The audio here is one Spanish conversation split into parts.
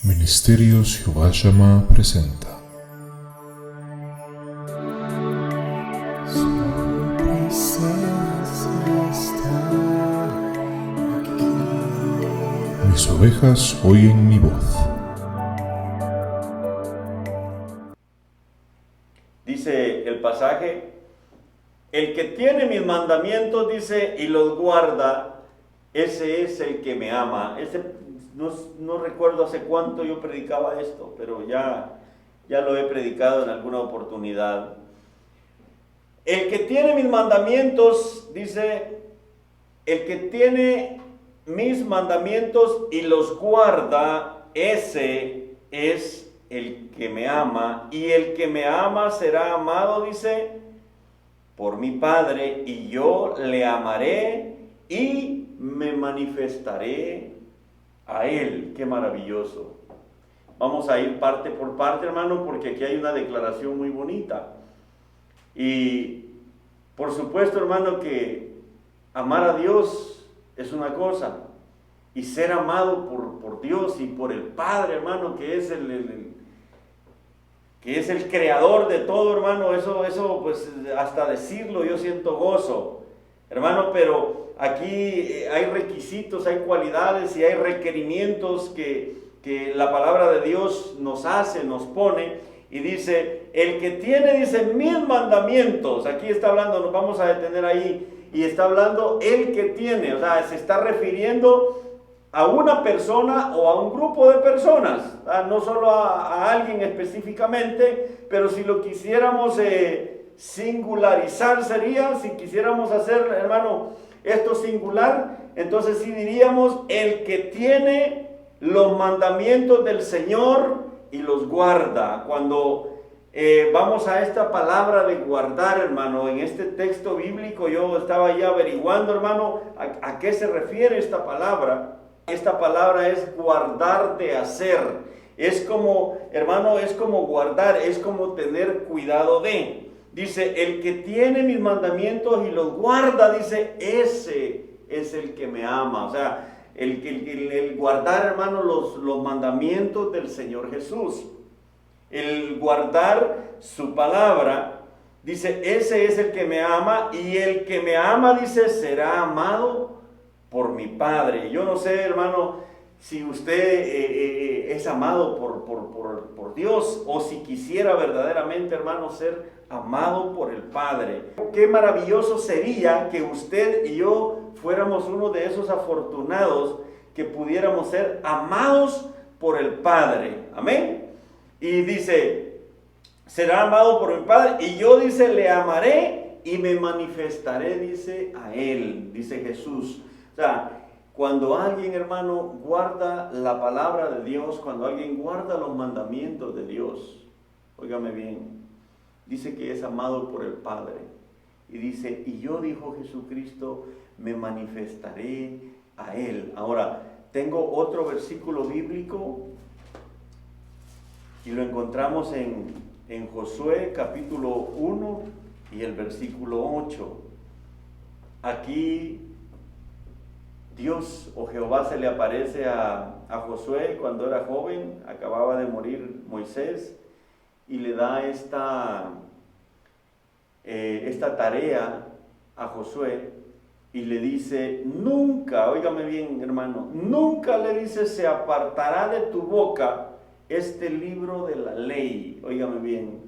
Ministerios Jehová Shammah presenta Su presencia está aquí. Mis ovejas oyen mi voz. Dice el pasaje, el que tiene mis mandamientos, dice, y los guarda, ese es el que me ama. No recuerdo hace cuánto yo predicaba esto, pero ya lo he predicado en alguna oportunidad. El que tiene mis mandamientos, dice, el que tiene mis mandamientos y los guarda, ese es el que me ama, y el que me ama será amado, dice, por mi Padre, y yo le amaré y me manifestaré a él. Qué maravilloso. Vamos a ir parte por parte, hermano, porque aquí hay una declaración muy bonita. Y por supuesto, hermano, que amar a Dios es una cosa, y ser amado por Dios y por el Padre, hermano, que es el creador de todo, hermano, eso pues hasta decirlo yo siento gozo, hermano, pero aquí hay requisitos, hay cualidades y hay requerimientos que la palabra de Dios nos hace, nos pone, y dice, el que tiene, dice, mis mandamientos, aquí está hablando, nos vamos a detener ahí, y está hablando el que tiene, o sea, se está refiriendo a una persona o a un grupo de personas, no solo a alguien específicamente, pero si lo quisiéramos singularizar sería, si quisiéramos hacer, hermano, esto singular, entonces sí diríamos, el que tiene los mandamientos del Señor y los guarda. Cuando vamos a esta palabra de guardar, hermano, en este texto bíblico, yo estaba ya averiguando, hermano, a qué se refiere esta palabra. Esta palabra es guardar de hacer. Es como, hermano, es como guardar, es como tener cuidado de. Dice, el que tiene mis mandamientos y los guarda, dice, ese es el que me ama. O sea, el guardar, hermano, los mandamientos del Señor Jesús. El guardar su palabra, dice, ese es el que me ama, y el que me ama, dice, será amado por mi Padre. Yo no sé, hermano, si usted es amado por Dios, o si quisiera verdaderamente, hermano, ser amado por el Padre. Qué maravilloso sería que usted y yo fuéramos uno de esos afortunados que pudiéramos ser amados por el Padre. Amén. Y dice, será amado por mi Padre, y yo, dice, le amaré y me manifestaré, dice, a él, dice Jesús. O sea, cuando alguien, hermano, guarda la palabra de Dios, cuando alguien guarda los mandamientos de Dios, óigame bien, dice que es amado por el Padre. Y dice, y yo, dijo Jesucristo, me manifestaré a él. Ahora, tengo otro versículo bíblico, y lo encontramos en Josué capítulo 1 y el versículo 8. Aquí Dios o Jehová se le aparece a Josué cuando era joven, acababa de morir Moisés, y le da esta tarea a Josué, y le dice, nunca, óigame bien, hermano, nunca, le dice, se apartará de tu boca este libro de la ley. Óigame bien,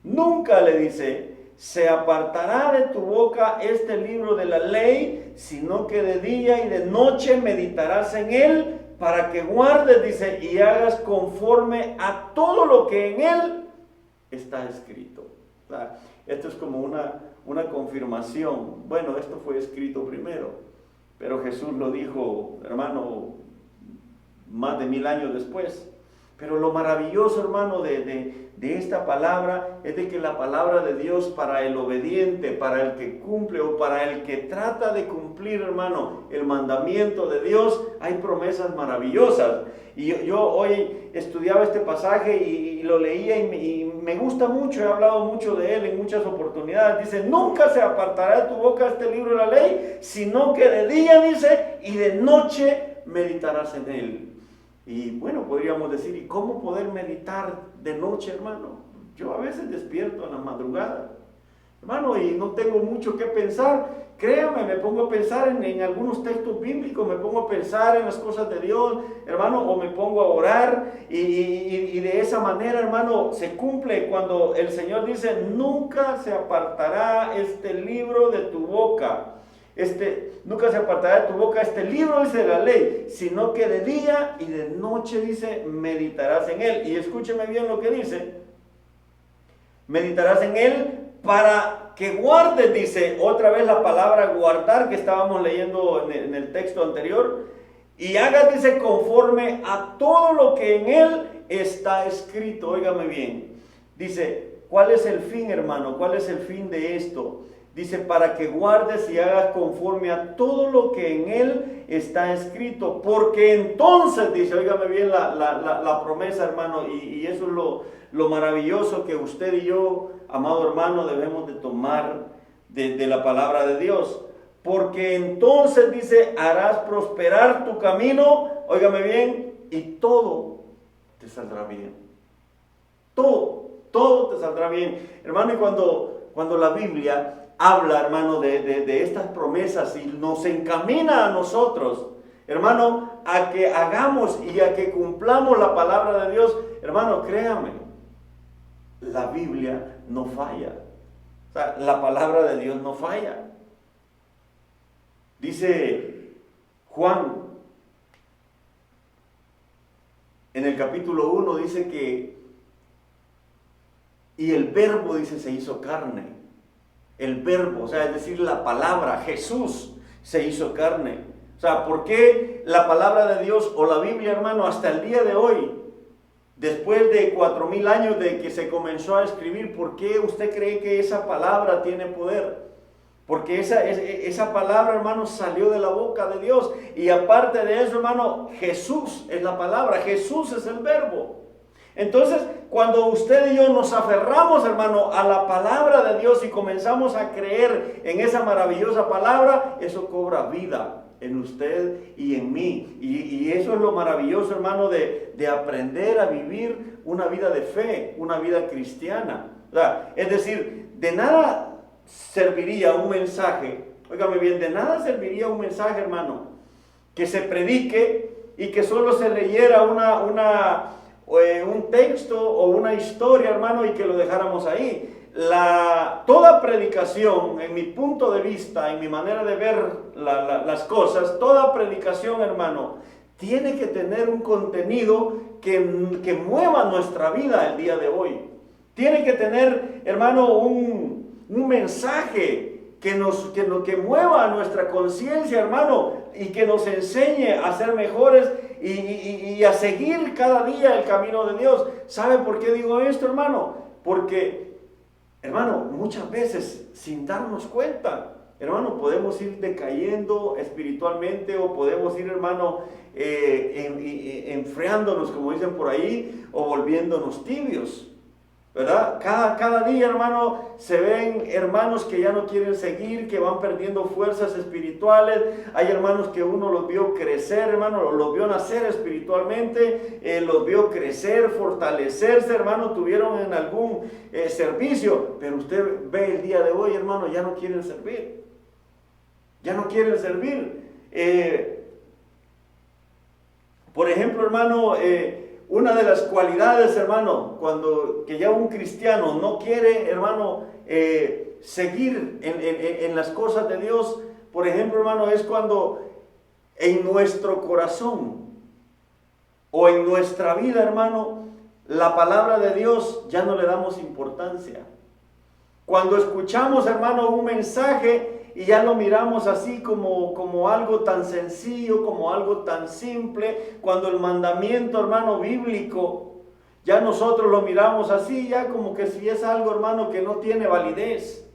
nunca, le dice, se apartará de tu boca este libro de la ley, sino que de día y de noche meditarás en él, para que guardes, dice, y hagas conforme a todo lo que en él está escrito. O sea, esto es como una confirmación. Bueno, esto fue escrito primero, pero Jesús lo dijo, hermano, más de 1000 años después. Pero lo maravilloso, hermano, de esta palabra es de que la palabra de Dios para el obediente, para el que cumple o para el que trata de cumplir, hermano, el mandamiento de Dios, hay promesas maravillosas. Y yo hoy estudiaba este pasaje y lo leía y me gusta mucho, he hablado mucho de él en muchas oportunidades. Dice, nunca se apartará de tu boca este libro de la ley, sino que de día, dice, y de noche meditarás en él. Y bueno, podríamos decir, ¿y cómo poder meditar de noche, hermano? Yo a veces despierto en la madrugada, hermano, y no tengo mucho que pensar. Créame, me pongo a pensar en algunos textos bíblicos, me pongo a pensar en las cosas de Dios, hermano, o me pongo a orar y de esa manera, hermano, se cumple cuando el Señor dice, nunca se apartará este libro de tu boca. Nunca se apartará de tu boca este libro, dice, de la ley, sino que de día y de noche, dice, meditarás en él. Y escúcheme bien lo que dice, meditarás en él para que guardes, dice, otra vez la palabra guardar que estábamos leyendo en el texto anterior, y hagas, dice, conforme a todo lo que en él está escrito. Óigame bien, dice, ¿cuál es el fin, hermano? ¿Cuál es el fin de esto? Dice, para que guardes y hagas conforme a todo lo que en él está escrito. Porque entonces, dice, óigame bien la promesa, hermano, y eso es lo maravilloso que usted y yo, amado hermano, debemos de tomar de la palabra de Dios. Porque entonces, dice, harás prosperar tu camino, óigame bien, y todo te saldrá bien. Todo te saldrá bien. Hermano, y cuando la Biblia habla, hermano, de estas promesas y nos encamina a nosotros, hermano, a que hagamos y a que cumplamos la palabra de Dios, hermano, créame, la Biblia no falla. O sea, la palabra de Dios no falla. Dice Juan, en el capítulo 1, dice que, y el verbo, dice, se hizo carne. El verbo, o sea, es decir, la palabra, Jesús, se hizo carne. O sea, ¿por qué la palabra de Dios o la Biblia, hermano, hasta el día de hoy, después de 4000 años de que se comenzó a escribir, por qué usted cree que esa palabra tiene poder? Porque esa palabra, hermano, salió de la boca de Dios. Y aparte de eso, hermano, Jesús es la palabra, Jesús es el verbo. Entonces, cuando usted y yo nos aferramos, hermano, a la palabra de Dios y comenzamos a creer en esa maravillosa palabra, eso cobra vida en usted y en mí. Y eso es lo maravilloso, hermano, de aprender a vivir una vida de fe, una vida cristiana. O sea, es decir, de nada serviría un mensaje, óigame bien, de nada serviría un mensaje, hermano, que se predique y que solo se leyera un texto o una historia, hermano, y que lo dejáramos ahí. Toda predicación, en mi punto de vista, en mi manera de ver las cosas, toda predicación, hermano, tiene que tener un contenido que mueva nuestra vida el día de hoy. Tiene que tener, hermano, un mensaje que mueva nuestra conciencia, hermano, y que nos enseñe a ser mejores y a seguir cada día el camino de Dios. ¿Sabe por qué digo esto, hermano? Porque, hermano, muchas veces sin darnos cuenta, hermano, podemos ir decayendo espiritualmente o podemos ir, hermano, enfriándonos, como dicen por ahí, o volviéndonos tibios. ¿Verdad? Cada día, hermano, se ven hermanos que ya no quieren seguir, que van perdiendo fuerzas espirituales. Hay hermanos que uno los vio crecer, hermano, los vio nacer espiritualmente, los vio crecer, fortalecerse, hermano, tuvieron en algún servicio, pero usted ve el día de hoy, hermano, ya no quieren servir. Ya no quieren servir. Por ejemplo, hermano, una de las cualidades, hermano, que ya un cristiano no quiere, hermano, seguir en las cosas de Dios, por ejemplo, hermano, es cuando en nuestro corazón o en nuestra vida, hermano, la palabra de Dios ya no le damos importancia. Cuando escuchamos, hermano, un mensaje y ya lo miramos así como algo tan sencillo, como algo tan simple, cuando el mandamiento, hermano, bíblico, ya nosotros lo miramos así, ya como que si es algo, hermano, que no tiene validez.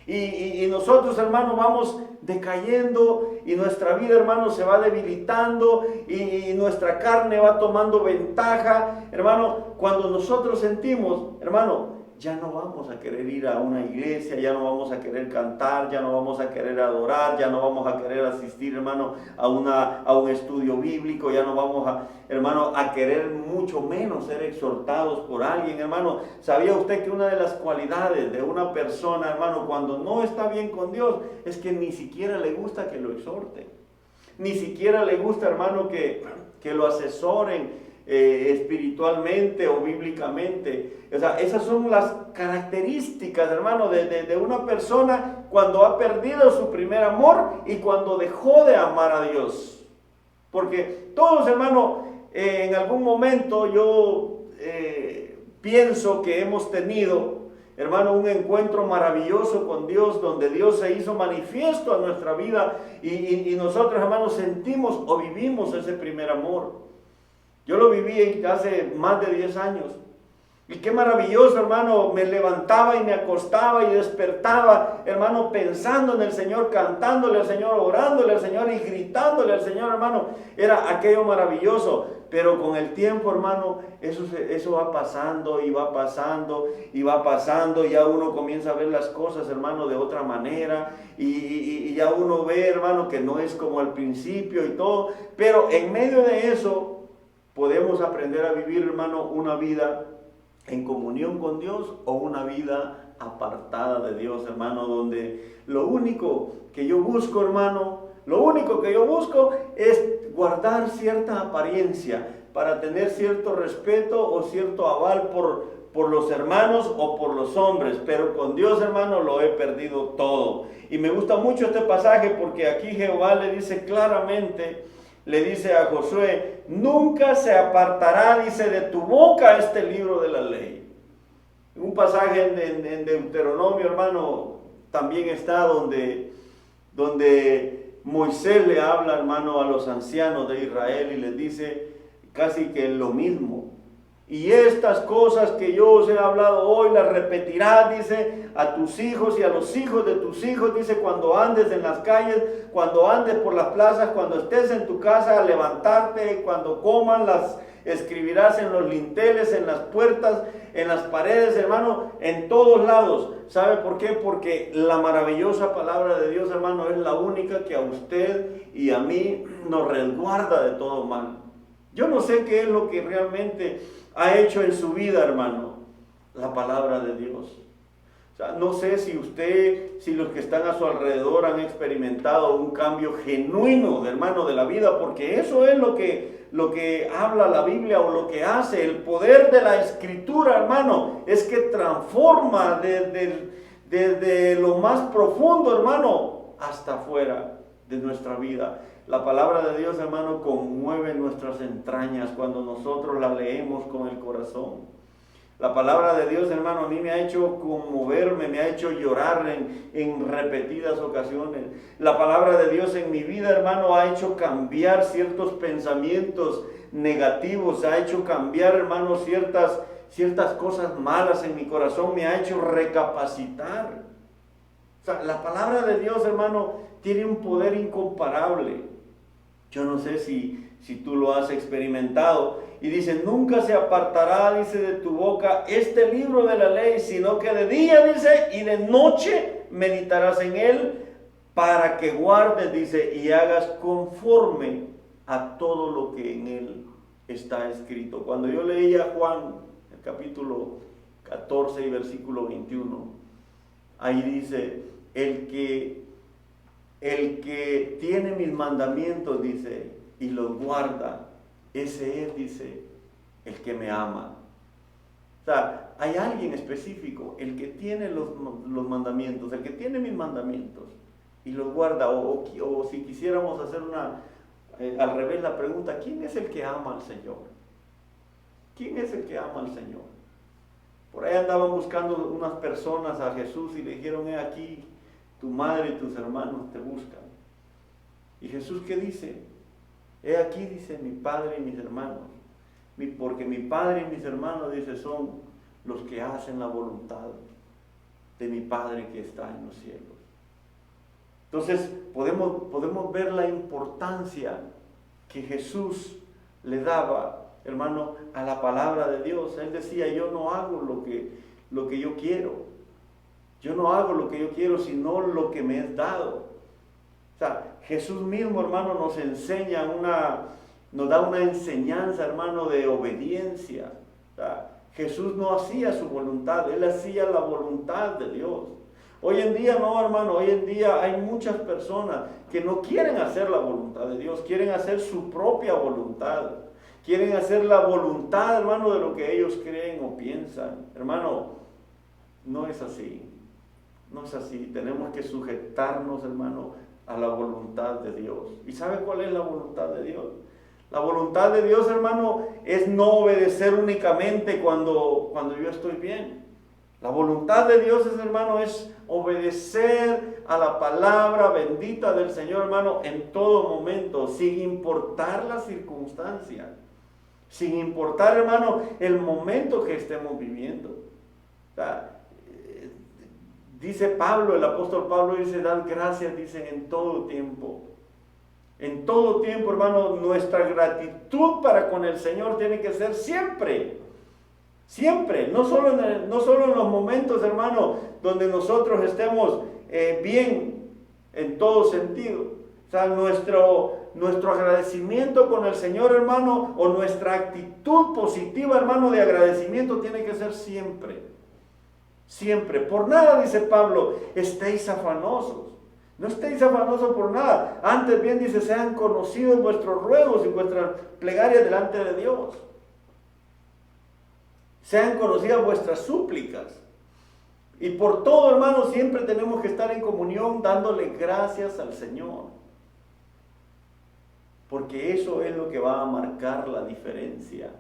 Y nosotros, hermano, vamos decayendo y nuestra vida, hermano, se va debilitando y nuestra carne va tomando ventaja. Hermano, cuando nosotros sentimos, hermano, ya no vamos a querer ir a una iglesia, ya no vamos a querer cantar, ya no vamos a querer adorar, ya no vamos a querer asistir, hermano, a un estudio bíblico, ya no vamos a, hermano, a querer mucho menos ser exhortados por alguien, hermano. ¿Sabía usted que una de las cualidades de una persona, hermano, cuando no está bien con Dios, es que ni siquiera le gusta que lo exhorten? Ni siquiera le gusta, hermano, que lo asesoren espiritualmente o bíblicamente. O sea, esas son las características, hermano, de una persona cuando ha perdido su primer amor y cuando dejó de amar a Dios. Porque todos, hermano, en algún momento yo pienso que hemos tenido, hermano, un encuentro maravilloso con Dios, donde Dios se hizo manifiesto a nuestra vida y nosotros, hermano, sentimos o vivimos ese primer amor. Yo lo viví hace más de 10 años. Y qué maravilloso, hermano, me levantaba y me acostaba y despertaba, hermano, pensando en el Señor, cantándole al Señor, orándole al Señor y gritándole al Señor, hermano. Era aquello maravilloso. Pero con el tiempo, hermano, eso va pasando y va pasando y va pasando. Y ya uno comienza a ver las cosas, hermano, de otra manera. Y ya uno ve, hermano, que no es como al principio y todo. Pero en medio de eso podemos aprender a vivir, hermano, una vida en comunión con Dios o una vida apartada de Dios, hermano, donde lo único que yo busco, hermano, lo único que yo busco es guardar cierta apariencia para tener cierto respeto o cierto aval por los hermanos o por los hombres, pero con Dios, hermano, lo he perdido todo. Y me gusta mucho este pasaje porque aquí Jehová le dice claramente, le dice a Josué, nunca se apartará, dice, de tu boca este libro de la ley. Un pasaje en Deuteronomio, hermano, también está donde Moisés le habla, hermano, a los ancianos de Israel y les dice casi que lo mismo. Y estas cosas que yo os he hablado hoy las repetirás, dice, a tus hijos y a los hijos de tus hijos, dice, cuando andes en las calles, cuando andes por las plazas, cuando estés en tu casa, a levantarte, cuando coman, las escribirás en los linteles, en las puertas, en las paredes, hermano, en todos lados. ¿Sabe por qué? Porque la maravillosa palabra de Dios, hermano, es la única que a usted y a mí nos resguarda de todo mal. Yo no sé qué es lo que realmente ha hecho en su vida, hermano, la palabra de Dios. O sea, no sé si los que están a su alrededor han experimentado un cambio genuino, hermano, de la vida, porque eso es lo que habla la Biblia o lo que hace. El poder de la Escritura, hermano, es que transforma desde lo más profundo, hermano, hasta afuera de nuestra vida. La palabra de Dios, hermano, conmueve nuestras entrañas cuando nosotros la leemos con el corazón. La palabra de Dios, hermano, a mí me ha hecho conmoverme, me ha hecho llorar en repetidas ocasiones. La palabra de Dios en mi vida, hermano, ha hecho cambiar ciertos pensamientos negativos, ha hecho cambiar, hermano, ciertas cosas malas en mi corazón, me ha hecho recapacitar. O sea, la palabra de Dios, hermano, tiene un poder incomparable. Yo no sé si tú lo has experimentado. Y dice, nunca se apartará, dice, de tu boca este libro de la ley, sino que de día, dice, y de noche meditarás en él, para que guardes, dice, y hagas conforme a todo lo que en él está escrito. Cuando yo leía Juan, el capítulo 14 y versículo 21, ahí dice, el que tiene mis mandamientos, dice, y los guarda, ese es, dice, el que me ama. O sea, hay alguien específico, el que tiene los mandamientos, el que tiene mis mandamientos y los guarda. O si quisiéramos hacer al revés la pregunta, ¿quién es el que ama al Señor? ¿Quién es el que ama al Señor? Por ahí andaban buscando unas personas a Jesús y le dijeron, he aquí, tu madre y tus hermanos te buscan. ¿Y Jesús qué dice? He aquí, dice, mi padre y mis hermanos. Porque mi padre y mis hermanos, dice, son los que hacen la voluntad de mi Padre que está en los cielos. Entonces, podemos ver la importancia que Jesús le daba, hermano, a la palabra de Dios. Él decía, yo no hago lo que yo quiero. Yo no hago lo que yo quiero, sino lo que me es dado. O sea, Jesús mismo, hermano, nos enseña nos da una enseñanza, hermano, de obediencia. O sea, Jesús no hacía su voluntad, Él hacía la voluntad de Dios. Hoy en día no, hermano, hoy en día hay muchas personas que no quieren hacer la voluntad de Dios, quieren hacer su propia voluntad. Quieren hacer la voluntad, hermano, de lo que ellos creen o piensan. Hermano, no es así. No es así. Tenemos que sujetarnos, hermano, a la voluntad de Dios. ¿Y sabe cuál es la voluntad de Dios? La voluntad de Dios, hermano, es no obedecer únicamente cuando yo estoy bien. La voluntad de Dios, hermano, es obedecer a la palabra bendita del Señor, hermano, en todo momento, sin importar la circunstancia. Sin importar, hermano, el momento que estemos viviendo. O sea, dice Pablo, el apóstol Pablo dice, dad gracias, dice, en todo tiempo. En todo tiempo, hermano, nuestra gratitud para con el Señor tiene que ser siempre. Siempre, no solo en los momentos, hermano, donde nosotros estemos bien en todo sentido. O sea, nuestro agradecimiento con el Señor, hermano, o nuestra actitud positiva, hermano, de agradecimiento tiene que ser siempre. Siempre. Por nada, dice Pablo, estéis afanosos. No estéis afanosos por nada. Antes bien, dice, sean conocidos vuestros ruegos y vuestras plegarias delante de Dios. Sean conocidas vuestras súplicas. Y por todo, hermano, siempre tenemos que estar en comunión dándole gracias al Señor. Porque eso es lo que va a marcar la diferencia.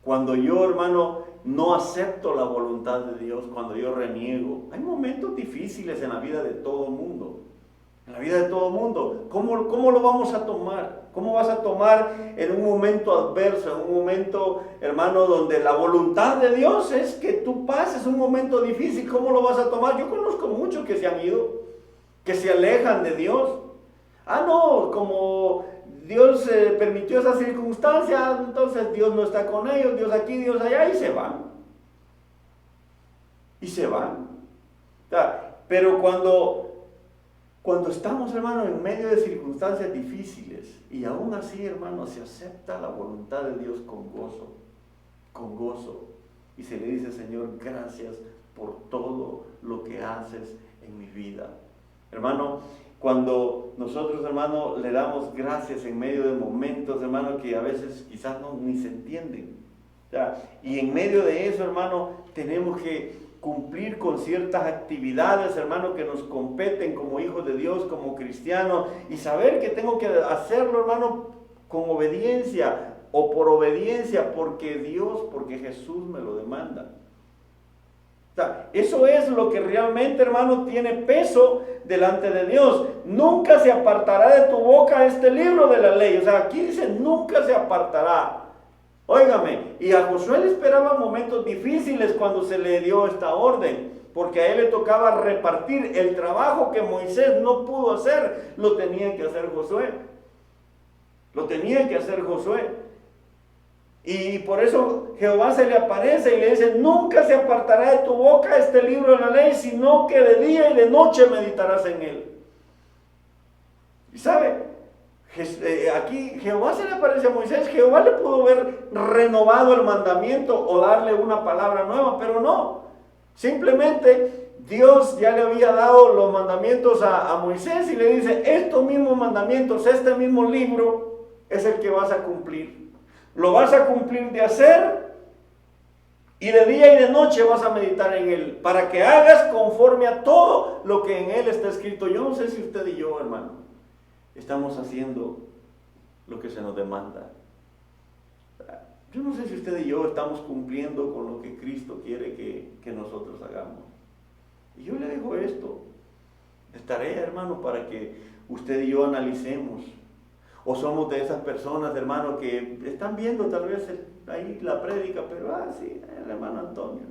Cuando yo, hermano, no acepto la voluntad de Dios, cuando yo reniego. Hay momentos difíciles en la vida de todo el mundo. En la vida de todo el mundo. ¿Cómo lo vamos a tomar? ¿Cómo vas a tomar en un momento adverso, en un momento, hermano, donde la voluntad de Dios es que tú pases un momento difícil? ¿Cómo lo vas a tomar? Yo conozco muchos que se han ido, que se alejan de Dios. Ah, no, como Dios permitió esa circunstancia, entonces Dios no está con ellos, Dios aquí, Dios allá, y se van. Y se van. O sea, pero cuando estamos, hermano, en medio de circunstancias difíciles, y aún así, hermano, se acepta la voluntad de Dios con gozo, y se le dice, Señor, gracias por todo lo que haces en mi vida. Hermano, cuando nosotros, hermano, le damos gracias en medio de momentos, hermano, que a veces quizás ni se entienden. O sea, y en medio de eso, hermano, tenemos que cumplir con ciertas actividades, hermano, que nos competen como hijos de Dios, como cristianos, y saber que tengo que hacerlo, hermano, con obediencia o por obediencia, porque Jesús me lo demanda. O sea, eso es lo que realmente, hermano, tiene peso delante de Dios. Nunca se apartará de tu boca este libro de la ley. O sea, aquí dice, nunca se apartará. Óigame, y a Josué le esperaban momentos difíciles cuando se le dio esta orden, porque a él le tocaba repartir el trabajo que Moisés no pudo hacer, lo tenía que hacer Josué. Lo tenía que hacer Josué. Y por eso Jehová se le aparece y le dice, nunca se apartará de tu boca este libro de la ley, sino que de día y de noche meditarás en él. ¿Y sabe? Aquí Jehová se le aparece a Moisés. Jehová le pudo haber renovado el mandamiento o darle una palabra nueva, pero no. Simplemente Dios ya le había dado los mandamientos a Moisés y le dice, estos mismos mandamientos, este mismo libro es el que vas a cumplir. Lo vas a cumplir de hacer y de día y de noche vas a meditar en él, para que hagas conforme a todo lo que en él está escrito. Yo no sé si usted y yo, hermano, estamos haciendo lo que se nos demanda. Yo no sé si usted y yo estamos cumpliendo con lo que Cristo quiere que nosotros hagamos. Y yo le dejo esto de tarea, hermano, para que usted y yo analicemos. O somos de esas personas, hermano, que están viendo tal vez ahí la prédica, pero sí, el hermano Antonio,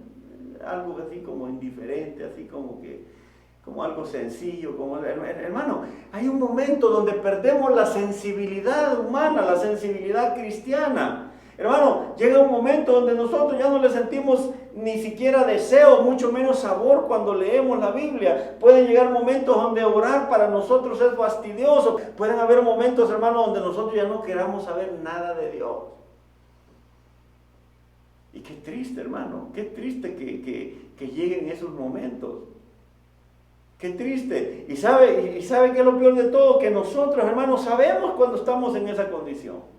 algo así como indiferente, así como algo sencillo, hermano, hay un momento donde perdemos la sensibilidad humana, la sensibilidad cristiana. Hermano, llega un momento donde nosotros ya no le sentimos ni siquiera deseo, mucho menos sabor cuando leemos la Biblia. Pueden llegar momentos donde orar para nosotros es fastidioso. Pueden haber momentos, hermano, donde nosotros ya no queramos saber nada de Dios. Y qué triste, hermano, qué triste que lleguen esos momentos. Qué triste. Y sabe que es lo peor de todo, que nosotros, hermanos, sabemos cuando estamos en esa condición.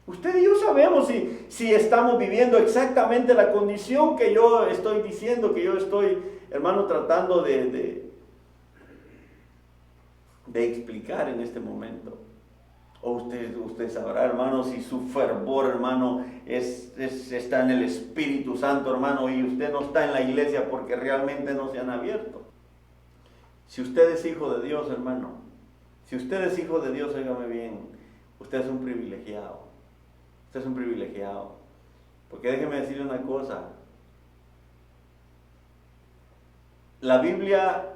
Usted y yo sabemos si estamos viviendo exactamente la condición que yo estoy diciendo, que yo estoy, hermano, tratando de explicar en este momento. O usted sabrá, hermano, si su fervor, hermano, está en el Espíritu Santo, hermano, y usted no está en la iglesia porque realmente no se han abierto. Si usted es hijo de Dios, hermano, si usted es hijo de Dios, óigame bien, usted es un privilegiado. Usted es un privilegiado. Porque déjeme decirle una cosa. La Biblia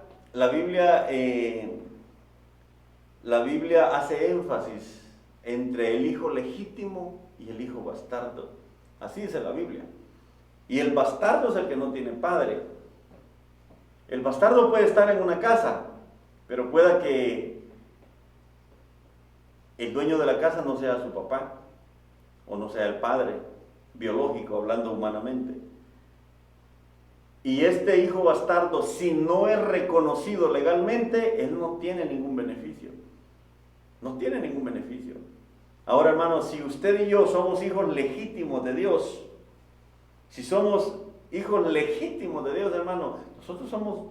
hace énfasis entre el hijo legítimo y el hijo bastardo. Así dice la Biblia. Y el bastardo es el que no tiene padre. El bastardo puede estar en una casa, pero pueda que el dueño de la casa no sea su papá, o no sea el padre biológico, hablando humanamente. Y este hijo bastardo, si no es reconocido legalmente, él no tiene ningún beneficio. No tiene ningún beneficio. Ahora, hermanos, si usted y yo somos hijos legítimos de Dios, si somos hijos legítimos de Dios, hermano, nosotros somos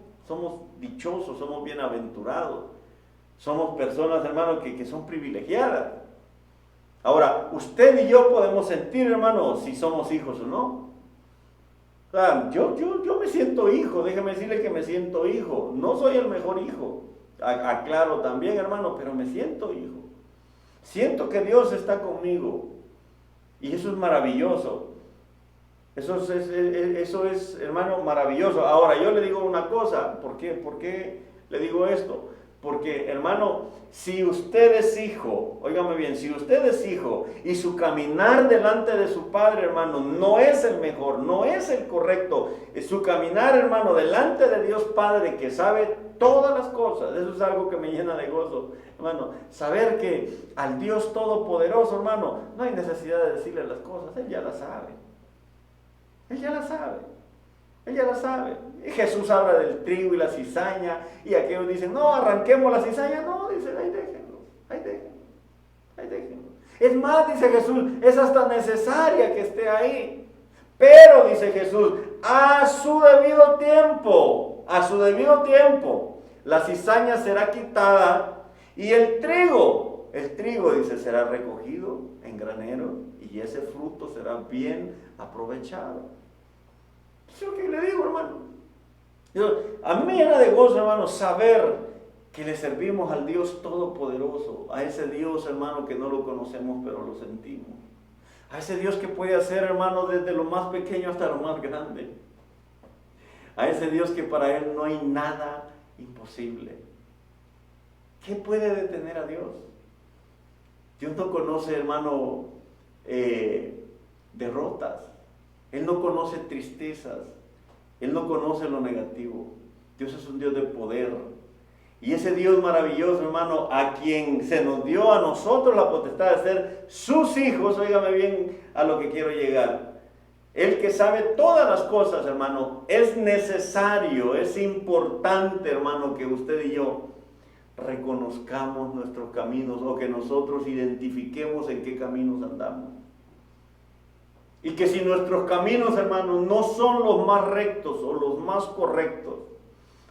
dichosos, somos bienaventurados. Somos personas, hermano, que son privilegiadas. Ahora, usted y yo podemos sentir, hermano, si somos hijos o no. O sea, yo me siento hijo, déjeme decirle que me siento hijo. No soy el mejor hijo, aclaro también, hermano, pero me siento hijo. Siento que Dios está conmigo. Y eso es maravilloso. Eso es, hermano, maravilloso. Ahora, yo le digo una cosa. ¿Por qué le digo esto? Porque, hermano, si usted es hijo, óigame bien, si usted es hijo y su caminar delante de su padre, hermano, no es el mejor, no es el correcto, su caminar, hermano, delante de Dios Padre, que sabe todas las cosas, eso es algo que me llena de gozo, hermano, saber que al Dios Todopoderoso, hermano, no hay necesidad de decirle las cosas, Él ya las sabe, Él ya las sabe. Ella la sabe. Y Jesús habla del trigo y la cizaña. Y aquellos dicen, no, arranquemos la cizaña. No, dice, ahí déjenlo. Es más, dice Jesús, es hasta necesaria que esté ahí. Pero, dice Jesús, a su debido tiempo, la cizaña será quitada. Y el trigo, dice, será recogido en granero. Y ese fruto será bien aprovechado. Eso es lo que le digo, hermano. A mí me llena de gozo, hermano, saber que le servimos al Dios Todopoderoso, a ese Dios, hermano, que no lo conocemos, pero lo sentimos. A ese Dios que puede hacer, hermano, desde lo más pequeño hasta lo más grande. A ese Dios que para Él no hay nada imposible. ¿Qué puede detener a Dios? Dios no conoce, hermano, derrotas. Él no conoce tristezas, Él no conoce lo negativo. Dios es un Dios de poder. Y ese Dios maravilloso, hermano, a quien se nos dio a nosotros la potestad de ser sus hijos, óigame bien a lo que quiero llegar. Él que sabe todas las cosas, hermano, es necesario, es importante, hermano, que usted y yo reconozcamos nuestros caminos o que nosotros identifiquemos en qué caminos andamos. Y que si nuestros caminos, hermanos, no son los más rectos o los más correctos,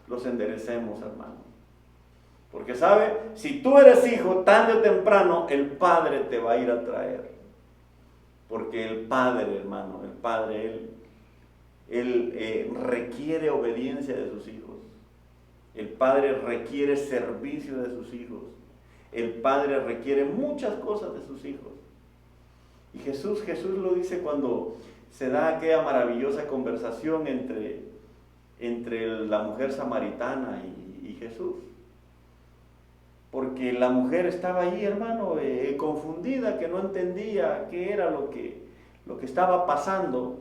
los enderecemos, hermano. Porque, ¿sabe? Si tú eres hijo, tarde o temprano, el Padre te va a ir a traer. Porque el Padre, hermano, el Padre, Él requiere obediencia de sus hijos. El Padre requiere servicio de sus hijos. El Padre requiere muchas cosas de sus hijos. Y Jesús lo dice cuando se da aquella maravillosa conversación entre la mujer samaritana y Jesús. porque la mujer estaba ahí, hermano, confundida, que no entendía qué era lo que estaba pasando.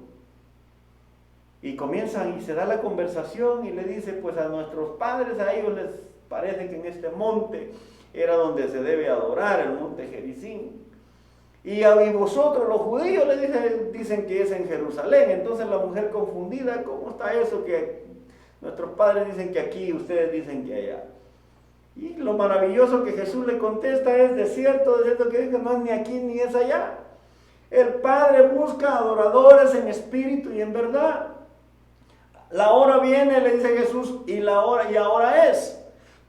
Y comienzan y se da la conversación y le dice, pues a nuestros padres, a ellos les parece que en este monte era donde se debe adorar, el monte Gerizim. Y vosotros los judíos le dicen que es en Jerusalén. Entonces la mujer confundida, ¿cómo está eso que nuestros padres dicen que aquí y ustedes dicen que allá? Y lo maravilloso que Jesús le contesta es, de cierto que dice, no es ni aquí ni es allá. El Padre busca adoradores en espíritu y en verdad. La hora viene, le dice Jesús, y ahora es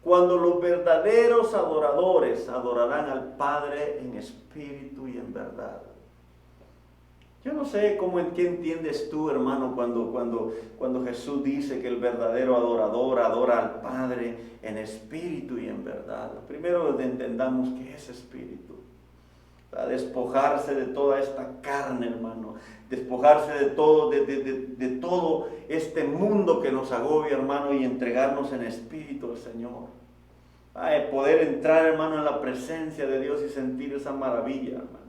cuando los verdaderos adoradores adorarán al Padre en espíritu y en verdad. Yo no sé qué entiendes tú, hermano, cuando Jesús dice que el verdadero adorador adora al Padre en espíritu y en verdad. Primero entendamos qué es espíritu. A despojarse de toda esta carne, hermano, despojarse de todo este mundo que nos agobia, hermano, y entregarnos en espíritu al Señor. Poder entrar, hermano, en la presencia de Dios y sentir esa maravilla, hermano.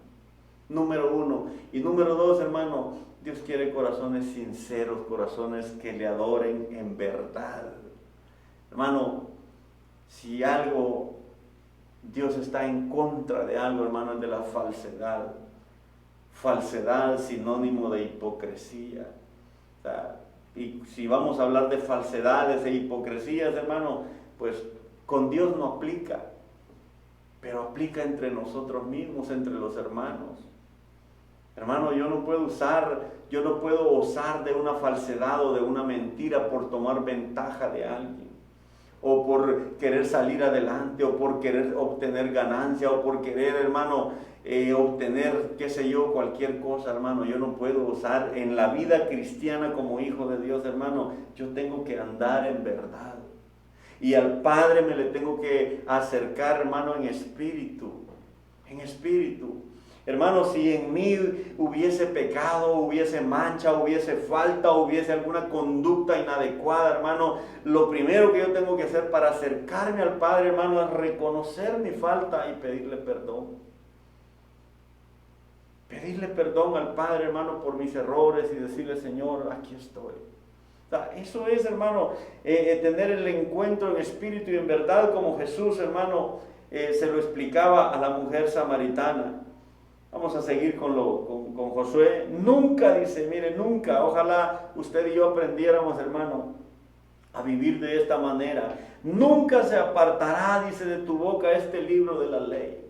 Número 1. Y número 2, hermano, Dios quiere corazones sinceros, corazones que le adoren en verdad. Hermano, si Dios está en contra de algo, hermano, es de la falsedad. Falsedad, sinónimo de hipocresía. Y si vamos a hablar de falsedades e hipocresías, hermano, pues con Dios no aplica, pero aplica entre nosotros mismos, entre los hermanos. Hermano, yo no puedo osar de una falsedad o de una mentira por tomar ventaja de alguien, o por querer salir adelante, o por querer obtener ganancia, o por querer, hermano, obtener, qué sé yo, cualquier cosa, hermano. Yo no puedo osar en la vida cristiana como hijo de Dios, hermano. Yo tengo que andar en verdad. Y al Padre me le tengo que acercar, hermano, en espíritu. En espíritu. Hermano, si en mí hubiese pecado, hubiese mancha, hubiese falta, hubiese alguna conducta inadecuada, hermano, lo primero que yo tengo que hacer para acercarme al Padre, hermano, es reconocer mi falta y pedirle perdón. Pedirle perdón al Padre, hermano, por mis errores y decirle, Señor, aquí estoy. O sea, eso es, hermano, tener el encuentro en espíritu y en verdad, como Jesús, hermano, se lo explicaba a la mujer samaritana. Vamos a seguir con Josué. Nunca, dice, mire, nunca, ojalá usted y yo aprendiéramos, hermano, a vivir de esta manera. Nunca se apartará, dice, de tu boca este libro de la ley.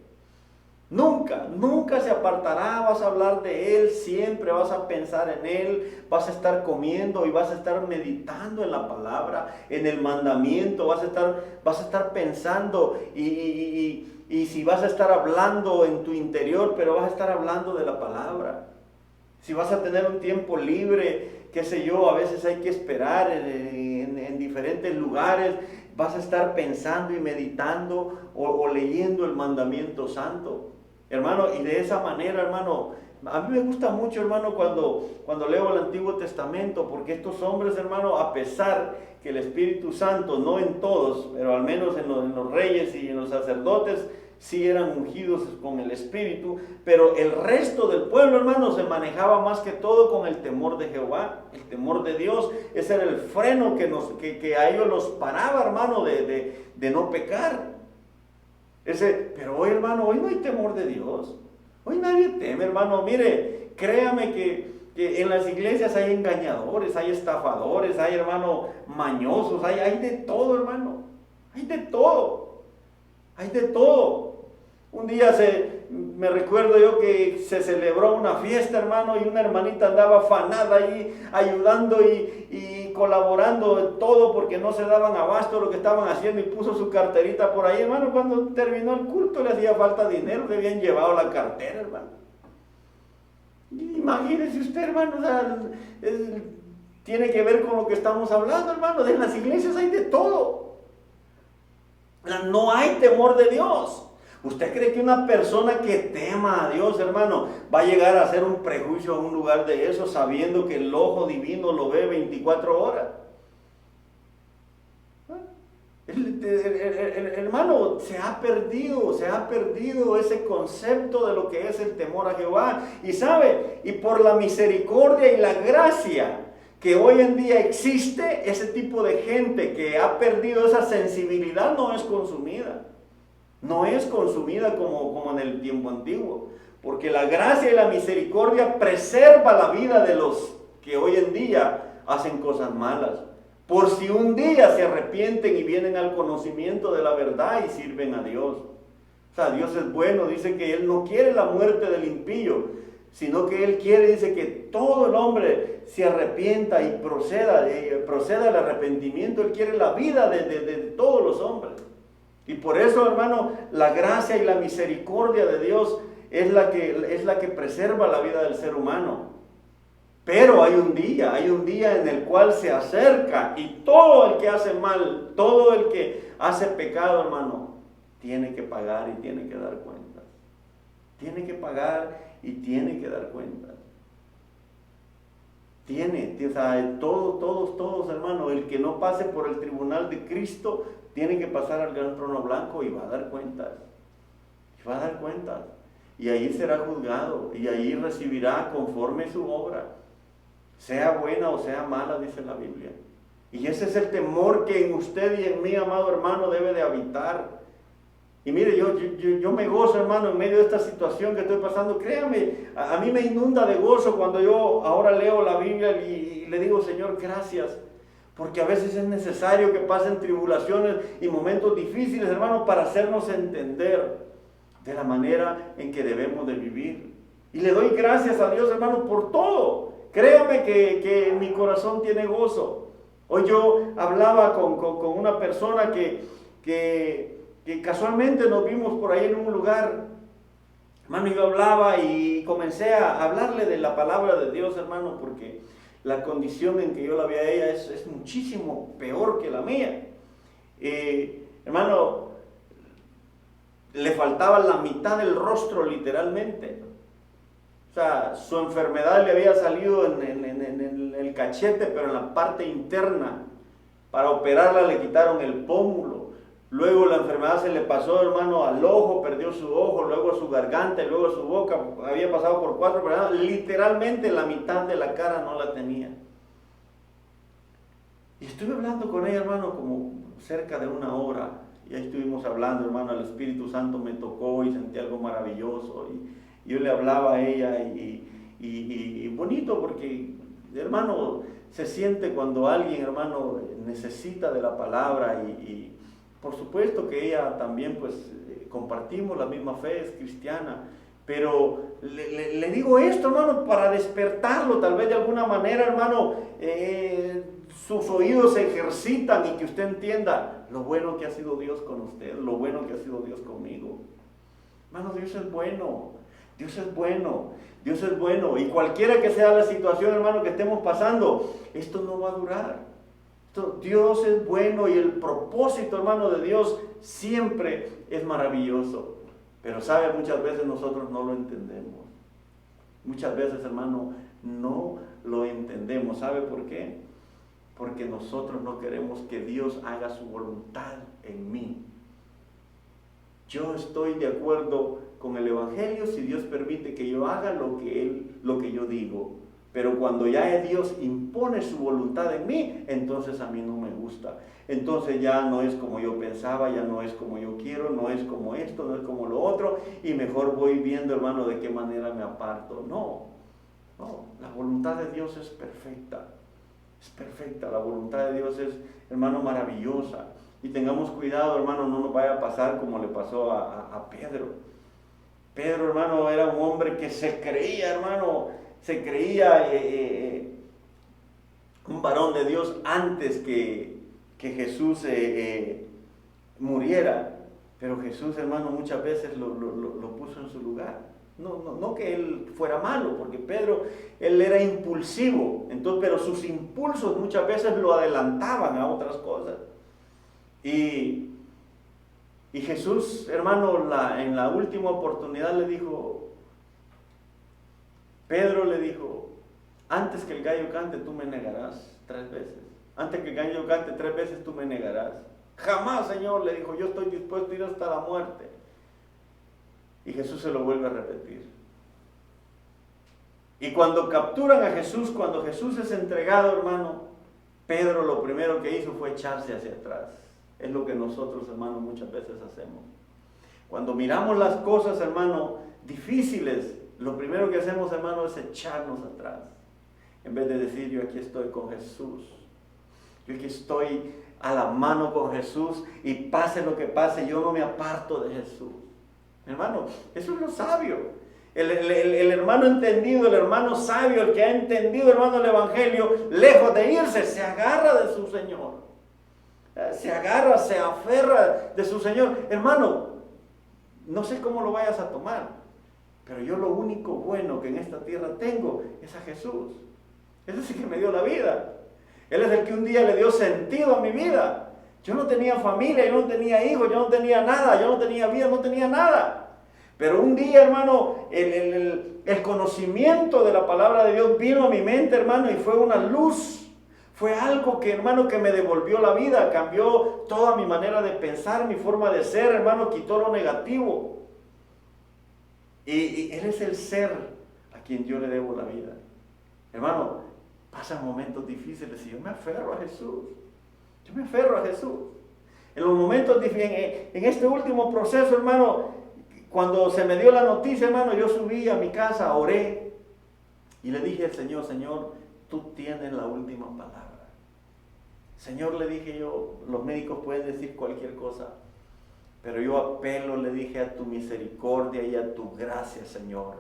Nunca, nunca se apartará, vas a hablar de él, siempre vas a pensar en él, vas a estar comiendo y vas a estar meditando en la palabra, en el mandamiento, vas a estar pensando y si vas a estar hablando en tu interior, pero vas a estar hablando de la palabra. Si vas a tener un tiempo libre, qué sé yo, a veces hay que esperar en diferentes lugares, vas a estar pensando y meditando o leyendo el mandamiento santo. Hermano, y de esa manera, hermano, a mí me gusta mucho, hermano, cuando leo el Antiguo Testamento, porque estos hombres, hermano, a pesar que el Espíritu Santo, no en todos, pero al menos en los reyes y en los sacerdotes, sí eran ungidos con el Espíritu, pero el resto del pueblo, hermano, se manejaba más que todo con el temor de Jehová, el temor de Dios. Ese era el freno que a ellos los paraba, hermano, de no pecar. Pero hoy, hermano, hoy no hay temor de Dios. Hoy nadie teme, hermano. Mire, créame que en las iglesias hay engañadores, hay estafadores, hay, hermano, mañosos, hay de todo, hermano. Hay de todo. Hay de todo. Un día me recuerdo yo que se celebró una fiesta, hermano, y una hermanita andaba afanada ahí, ayudando y colaborando en todo porque no se daban abasto lo que estaban haciendo y puso su carterita por ahí, hermano. Cuando terminó el culto le hacía falta dinero, le habían llevado la cartera, hermano. Imagínese usted, hermano, o sea, tiene que ver con lo que estamos hablando, hermano. En las iglesias hay de todo. No hay temor de Dios. ¿Usted cree que una persona que tema a Dios, hermano, va a llegar a hacer un prejuicio a un lugar de eso sabiendo que el ojo divino lo ve 24 horas? hermano, se ha perdido ese concepto de lo que es el temor a Jehová. Y sabe, y por la misericordia y la gracia que hoy en día existe, ese tipo de gente que ha perdido esa sensibilidad no es consumida. No es consumida como en el tiempo antiguo. Porque la gracia y la misericordia preserva la vida de los que hoy en día hacen cosas malas. Por si un día se arrepienten y vienen al conocimiento de la verdad y sirven a Dios. O sea, Dios es bueno, dice que Él no quiere la muerte del impío, sino que Él quiere, dice que todo el hombre se arrepienta y proceda al arrepentimiento. Él quiere la vida de todos los hombres. Y por eso, hermano, la gracia y la misericordia de Dios es la que preserva la vida del ser humano. Pero hay un día en el cual se acerca y todo el que hace mal, todo el que hace pecado, hermano, tiene que pagar y tiene que dar cuentas. Tiene que pagar y tiene que dar cuentas. Todos, hermano, el que no pase por el tribunal de Cristo, tiene que pasar al gran trono blanco y va a dar cuentas. Y ahí será juzgado y ahí recibirá conforme su obra. Sea buena o sea mala, dice la Biblia. Y ese es el temor que en usted y en mí, amado hermano, debe de habitar. Y mire, yo me gozo, hermano, en medio de esta situación que estoy pasando. Créame, a mí me inunda de gozo cuando yo ahora leo la Biblia y le digo, Señor, gracias. Porque a veces es necesario que pasen tribulaciones y momentos difíciles, hermano, para hacernos entender de la manera en que debemos de vivir. Y le doy gracias a Dios, hermano, por todo. Créame que mi corazón tiene gozo. Hoy yo hablaba con una persona que casualmente nos vimos por ahí en un lugar. Hermano, yo hablaba y comencé a hablarle de la palabra de Dios, hermano, porque la condición en que yo la vi a ella es muchísimo peor que la mía. Hermano, le faltaba la mitad del rostro literalmente. O sea, su enfermedad le había salido en el cachete, pero en la parte interna. Para operarla le quitaron el pómulo. Luego la enfermedad se le pasó, hermano, al ojo, perdió su ojo, luego a su garganta y luego a su boca. Había pasado por 4 operaciones. Literalmente la mitad de la cara no la tenía. Y estuve hablando con ella, hermano, como cerca de 1 hora. Y ahí estuvimos hablando, hermano, el Espíritu Santo me tocó y sentí algo maravilloso. Y yo le hablaba a ella y bonito porque, hermano, se siente cuando alguien, hermano, necesita de la palabra y por supuesto que ella también, pues, compartimos la misma fe, es cristiana, pero le digo esto, hermano, para despertarlo, tal vez de alguna manera, hermano, sus oídos se ejercitan y que usted entienda lo bueno que ha sido Dios con usted, lo bueno que ha sido Dios conmigo. Hermano, Dios es bueno. Dios es bueno, Dios es bueno. Y cualquiera que sea la situación, hermano, que estemos pasando, esto no va a durar. Dios es bueno y el propósito, hermano, de Dios siempre es maravilloso. Pero sabe, muchas veces nosotros no lo entendemos. Muchas veces, hermano, no lo entendemos. ¿Sabe por qué? Porque nosotros no queremos que Dios haga su voluntad en mí. Yo estoy de acuerdo con el Evangelio si Dios permite que yo haga lo que yo digo. Pero cuando ya Dios impone su voluntad en mí, entonces a mí no me gusta. Entonces ya no es como yo pensaba, ya no es como yo quiero, no es como esto, no es como lo otro, y mejor voy viendo, hermano, de qué manera me aparto. No, la voluntad de Dios es perfecta. Es perfecta, la voluntad de Dios es, hermano, maravillosa. Y tengamos cuidado, hermano, no nos vaya a pasar como le pasó a Pedro. Pedro, hermano, era un hombre que se creía, hermano, un varón de Dios antes que Jesús muriera. Pero Jesús, hermano, muchas veces lo puso en su lugar. No que él fuera malo, porque Pedro, él era impulsivo, entonces, pero sus impulsos muchas veces lo adelantaban a otras cosas. Y Jesús, hermano, en la última oportunidad le dijo, Pedro le dijo, antes que el gallo cante tú me negarás 3 veces. Antes que el gallo cante 3 veces tú me negarás. Jamás, Señor, le dijo, yo estoy dispuesto a ir hasta la muerte. Y Jesús se lo vuelve a repetir. Y cuando capturan a Jesús, cuando Jesús es entregado, hermano, Pedro lo primero que hizo fue echarse hacia atrás. Es lo que nosotros, hermano, muchas veces hacemos. Cuando miramos las cosas, hermano, difíciles, lo primero que hacemos, hermano, es echarnos atrás. En vez de decir, yo aquí estoy con Jesús. Yo aquí estoy a la mano con Jesús y pase lo que pase, yo no me aparto de Jesús. Hermano, eso es lo sabio. El hermano entendido, el hermano sabio, el que ha entendido, hermano, el evangelio, lejos de irse, se agarra de su Señor. Se agarra, se aferra de su Señor. Hermano, no sé cómo lo vayas a tomar, pero yo lo único bueno que en esta tierra tengo es a Jesús. Ese es el que me dio la vida. Él es el que un día le dio sentido a mi vida. Yo no tenía familia, yo no tenía hijos, yo no tenía nada, yo no tenía vida, no tenía nada. Pero un día, hermano, el conocimiento de la palabra de Dios vino a mi mente, hermano, y fue una luz. Fue algo que, hermano, que me devolvió la vida, cambió toda mi manera de pensar, mi forma de ser, hermano, quitó lo negativo. Y Él es el ser a quien yo le debo la vida. Hermano, pasan momentos difíciles y yo me aferro a Jesús. Yo me aferro a Jesús. En los momentos difíciles, en este último proceso, hermano, cuando se me dio la noticia, hermano, yo subí a mi casa, oré y le dije al Señor, Señor, tú tienes la última palabra. Señor, le dije yo, los médicos pueden decir cualquier cosa, pero yo apelo, le dije, a tu misericordia y a tu gracia, Señor,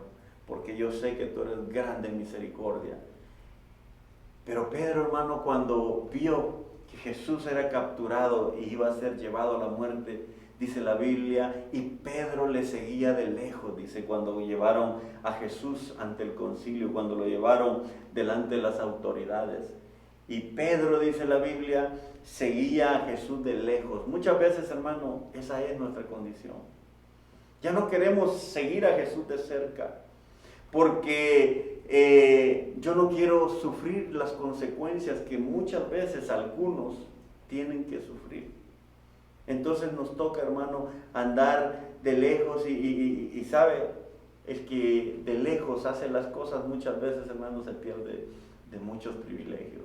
porque yo sé que tú eres grande en misericordia. Pero Pedro, hermano, cuando vio que Jesús era capturado y iba a ser llevado a la muerte, dice la Biblia, y Pedro le seguía de lejos, dice, cuando llevaron a Jesús ante el concilio, cuando lo llevaron delante de las autoridades. Y Pedro, dice la Biblia, seguía a Jesús de lejos. Muchas veces, hermano, esa es nuestra condición. Ya no queremos seguir a Jesús de cerca, porque yo no quiero sufrir las consecuencias que muchas veces algunos tienen que sufrir. Entonces nos toca, hermano, andar de lejos y sabe, el que de lejos hace las cosas muchas veces, hermano, se pierde de muchos privilegios.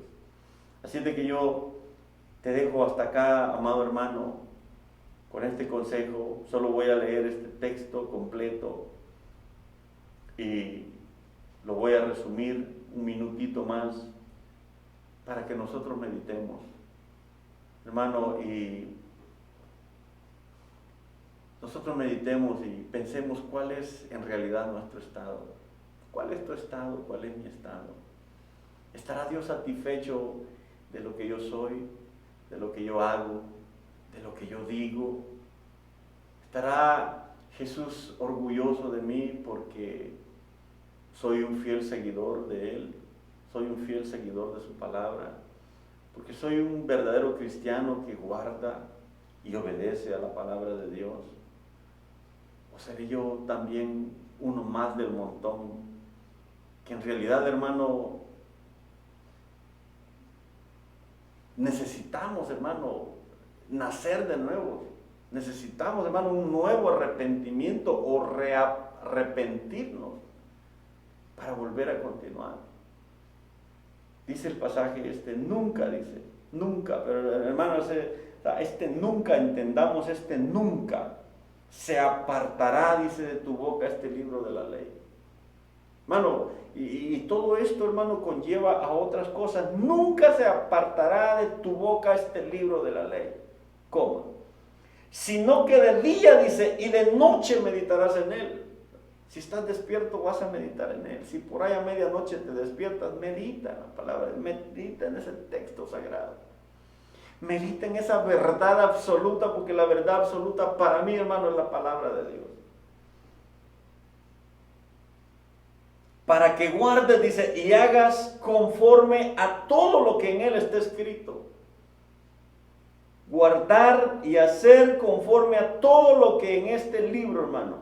Así de que yo te dejo hasta acá, amado hermano, con este consejo. Solo voy a leer este texto completo y lo voy a resumir un minutito más para que nosotros meditemos, hermano, y nosotros meditemos y pensemos cuál es en realidad nuestro estado. ¿Cuál es tu estado? ¿Cuál es mi estado? ¿Estará Dios satisfecho de lo que yo soy, de lo que yo hago, de lo que yo digo? ¿Estará Jesús orgulloso de mí porque soy un fiel seguidor de Él? ¿Soy un fiel seguidor de su palabra? Porque soy un verdadero cristiano que guarda y obedece a la palabra de Dios. ¿O seré yo también uno más del montón? Que en realidad, hermano, necesitamos, hermano, nacer de nuevo. Necesitamos, hermano, un nuevo arrepentimiento o arrepentirnos para volver a continuar. Dice el pasaje nunca, dice, nunca, pero hermano, nunca, entendamos, nunca se apartará, dice, de tu boca este libro de la ley. Hermano, y todo esto, hermano, conlleva a otras cosas. Nunca se apartará de tu boca este libro de la ley. ¿Cómo? Sino que de día, dice, y de noche meditarás en él. Si estás despierto, vas a meditar en él. Si por ahí a medianoche te despiertas, medita en la palabra, medita en ese texto sagrado. Medita en esa verdad absoluta, porque la verdad absoluta para mí, hermano, es la palabra de Dios. Para que guardes, dice, y hagas conforme a todo lo que en él está escrito. Guardar y hacer conforme a todo lo que en este libro, hermano,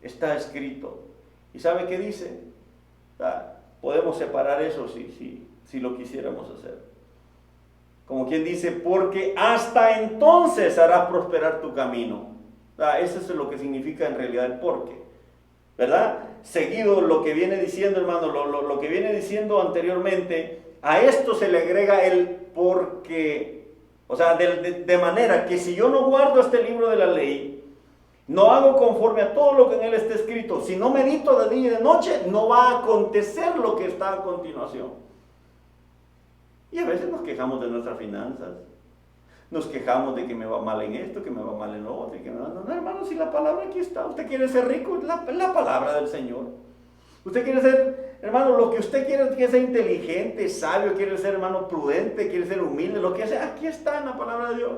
está escrito. ¿Y sabe qué dice? Podemos separar eso si lo quisiéramos hacer. como quien dice, porque hasta entonces harás prosperar tu camino. Eso es lo que significa en realidad el porque, ¿verdad? Seguido lo que viene diciendo, hermano, lo que viene diciendo anteriormente, a esto se le agrega el porque. O sea, de manera que si yo no guardo este libro de la ley, no hago conforme a todo lo que en él está escrito, si no medito de día y de noche, no va a acontecer lo que está a continuación. Y a veces nos quejamos de nuestras finanzas, nos quejamos de que me va mal en esto, que me va mal en lo otro, no, hermano, si la palabra aquí está. Usted quiere ser rico, la palabra del Señor. Usted quiere ser, hermano, lo que usted quiere ser inteligente, sabio, quiere ser, hermano, prudente, quiere ser humilde, lo que sea, aquí está en la palabra de Dios.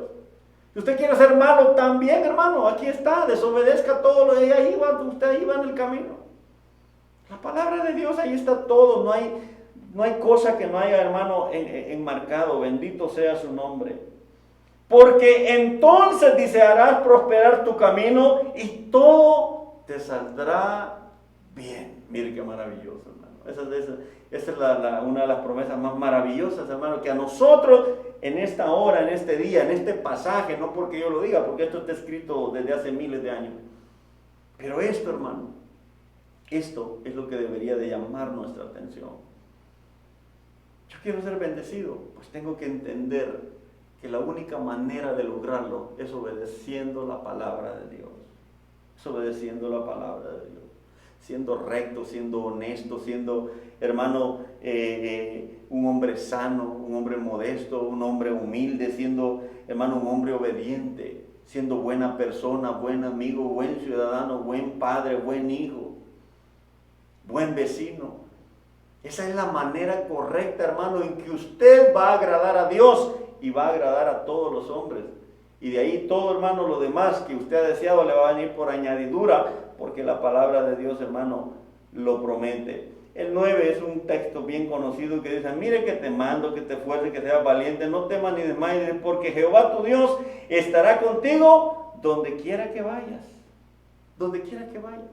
Si usted quiere ser malo también, hermano, aquí está, desobedezca todo lo de ahí va, usted ahí va en el camino. La palabra de Dios, ahí está todo, no hay cosa que no haya, hermano, enmarcado, bendito sea su nombre. Porque entonces, dice, harás prosperar tu camino y todo te saldrá bien. Mire qué maravilloso, hermano. Esa es una de las promesas más maravillosas, hermano, que a nosotros en esta hora, en este día, en este pasaje, no porque yo lo diga, porque esto está escrito desde hace miles de años. Pero esto, hermano, esto es lo que debería de llamar nuestra atención. Yo quiero ser bendecido, pues tengo que entender que la única manera de lograrlo es obedeciendo la palabra de Dios. Es obedeciendo la palabra de Dios. Siendo recto, siendo honesto, siendo, hermano, un hombre sano, un hombre modesto, un hombre humilde, siendo, hermano, un hombre obediente, siendo buena persona, buen amigo, buen ciudadano, buen padre, buen hijo, buen vecino. Esa es la manera correcta, hermano, en que usted va a agradar a Dios y va a agradar a todos los hombres. Y de ahí todo, hermano, lo demás que usted ha deseado le va a venir por añadidura, porque la palabra de Dios, hermano, lo promete. El 9 es un texto bien conocido que dice: mire que te mando, que te esfuerces, que seas valiente, no temas ni desmayes, porque Jehová tu Dios estará contigo donde quiera que vayas. Donde quiera que vayas.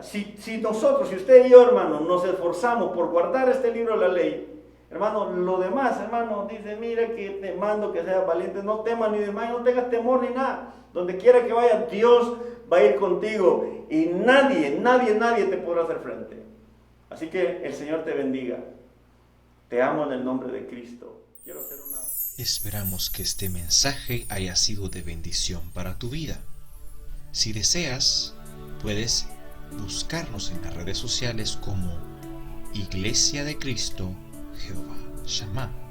Si nosotros, si usted y yo, hermano, nos esforzamos por guardar este libro de la ley, hermano, lo demás, hermano, dice: mira que te mando que seas valiente, no temas ni desmayes, no tengas temor ni nada. Donde quiera que vayas, Dios va a ir contigo y nadie te podrá hacer frente. Así que el Señor te bendiga. Te amo en el nombre de Cristo. Quiero hacer una... Esperamos que este mensaje haya sido de bendición para tu vida. Si deseas, puedes buscarnos en las redes sociales como Iglesia de Cristo Jehová Shammah.